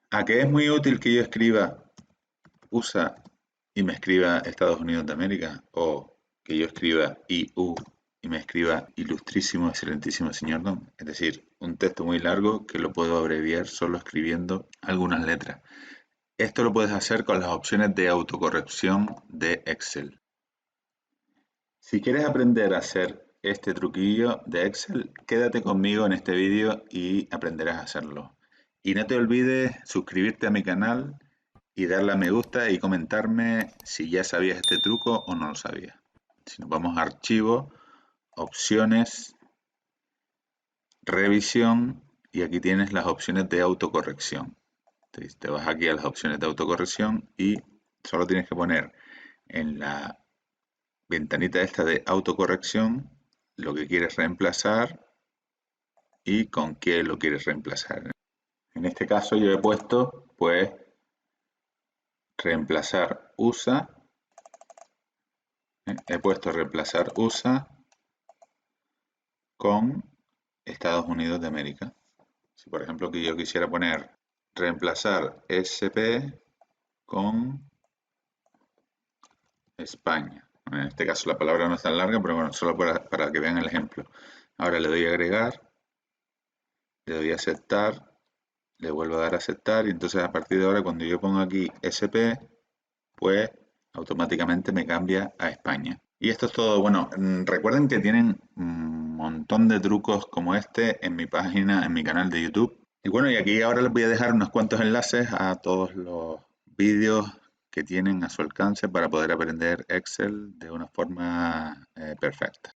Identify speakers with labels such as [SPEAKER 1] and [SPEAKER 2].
[SPEAKER 1] ¿A qué es muy útil que yo escriba USA y me escriba Estados Unidos de América? ¿O que yo escriba IU y me escriba Ilustrísimo, Excelentísimo Señor Don? Es decir, un texto muy largo que lo puedo abreviar solo escribiendo algunas letras. Esto lo puedes hacer con las opciones de autocorrección de Excel. Si quieres aprender a hacer este truquillo de Excel, quédate conmigo en este vídeo y aprenderás a hacerlo. Y no te olvides suscribirte a mi canal y darle a me gusta y comentarme si ya sabías este truco o no lo sabías. Si nos vamos a archivo, opciones, revisión y aquí tienes las opciones de autocorrección. Te vas aquí a las opciones de autocorrección y solo tienes que poner en la ventanita esta de autocorrección lo que quieres reemplazar y con qué lo quieres reemplazar. En este caso yo he puesto pues reemplazar USA, he puesto reemplazar USA con Estados Unidos de América. Si por ejemplo que yo quisiera poner reemplazar SP con España. En este caso la palabra no es tan larga, pero bueno, solo para que vean el ejemplo. Ahora le doy a agregar, le doy a aceptar, le vuelvo a dar a aceptar y entonces a partir de ahora cuando yo pongo aquí SP, pues automáticamente me cambia a España. Y esto es todo. Bueno, recuerden que tienen un montón de trucos como este en mi página, en mi canal de YouTube. Y bueno, y aquí ahora les voy a dejar unos cuantos enlaces a todos los vídeos que tienen a su alcance para poder aprender Excel de una forma perfecta.